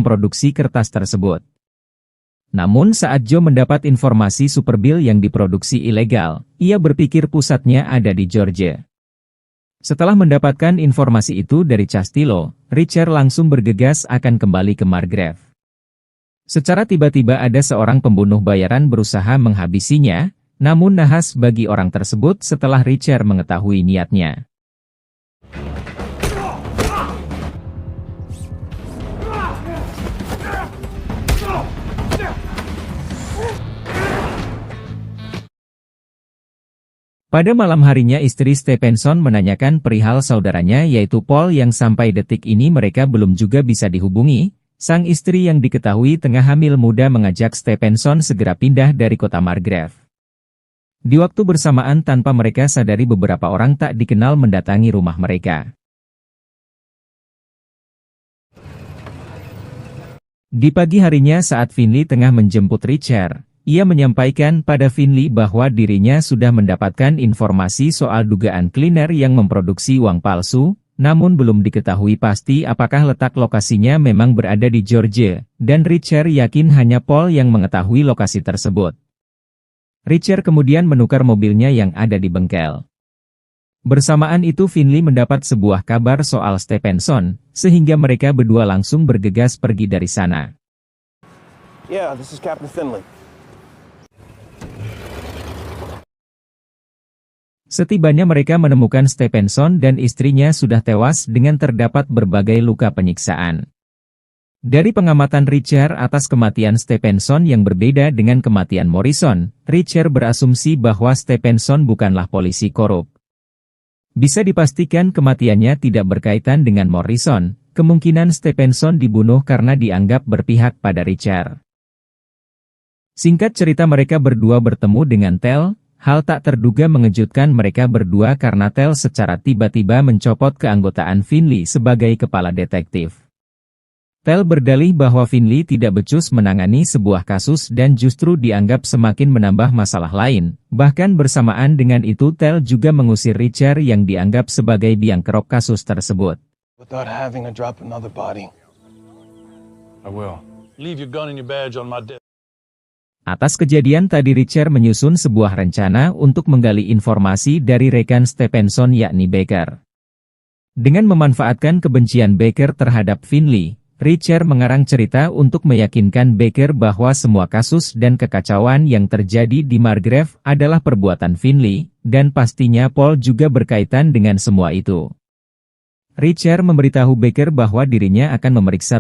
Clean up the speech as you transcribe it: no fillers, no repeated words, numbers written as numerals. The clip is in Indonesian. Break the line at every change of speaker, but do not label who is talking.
memproduksi kertas tersebut. Namun saat Joe mendapat informasi Superbill yang diproduksi ilegal, ia berpikir pusatnya ada di Georgia. Setelah mendapatkan informasi itu dari Castillo, Richard langsung bergegas akan kembali ke Margrave. Secara tiba-tiba ada seorang pembunuh bayaran berusaha menghabisinya, namun nahas bagi orang tersebut setelah Richard mengetahui niatnya. Pada malam harinya istri Stephenson menanyakan perihal saudaranya yaitu Paul yang sampai detik ini mereka belum juga bisa dihubungi. Sang istri yang diketahui tengah hamil muda mengajak Stephenson segera pindah dari kota Margrave. Di waktu bersamaan tanpa mereka sadari beberapa orang tak dikenal mendatangi rumah mereka. Di pagi harinya saat Finley tengah menjemput Richard, ia menyampaikan pada Finley bahwa dirinya sudah mendapatkan informasi soal dugaan cleaner yang memproduksi uang palsu, namun belum diketahui pasti apakah letak lokasinya memang berada di Georgia, dan Richard yakin hanya Paul yang mengetahui lokasi tersebut. Richard kemudian menukar mobilnya yang ada di bengkel. Bersamaan itu Finley mendapat sebuah kabar soal Stephenson, sehingga mereka berdua langsung bergegas pergi dari sana.
Yeah, this is Captain Finley.
Setibanya mereka menemukan Stephenson dan istrinya sudah tewas dengan terdapat berbagai luka penyiksaan. Dari pengamatan Richard atas kematian Stephenson yang berbeda dengan kematian Morrison, Richard berasumsi bahwa Stephenson bukanlah polisi korup. Bisa dipastikan kematiannya tidak berkaitan dengan Morrison, kemungkinan Stephenson dibunuh karena dianggap berpihak pada Richard. Singkat cerita mereka berdua bertemu dengan Tell. Hal tak terduga mengejutkan mereka berdua karena Tell secara tiba-tiba mencopot keanggotaan Finley sebagai kepala detektif. Tell berdalih bahwa Finley tidak becus menangani sebuah kasus dan justru dianggap semakin menambah masalah lain. Bahkan bersamaan dengan itu Tell juga mengusir Richard yang dianggap sebagai biang kerok kasus tersebut.
Without having to drop another body.
I will. Leave your gun and your badge on my desk.
Atas kejadian tadi Richard menyusun sebuah rencana untuk menggali informasi dari rekan Stephenson yakni Baker. Dengan memanfaatkan kebencian Baker terhadap Finley, Richard mengarang cerita untuk meyakinkan Baker bahwa semua kasus dan kekacauan yang terjadi di Margrave adalah perbuatan Finley, dan pastinya Paul juga berkaitan dengan semua itu. Richard memberitahu Baker bahwa dirinya akan memeriksa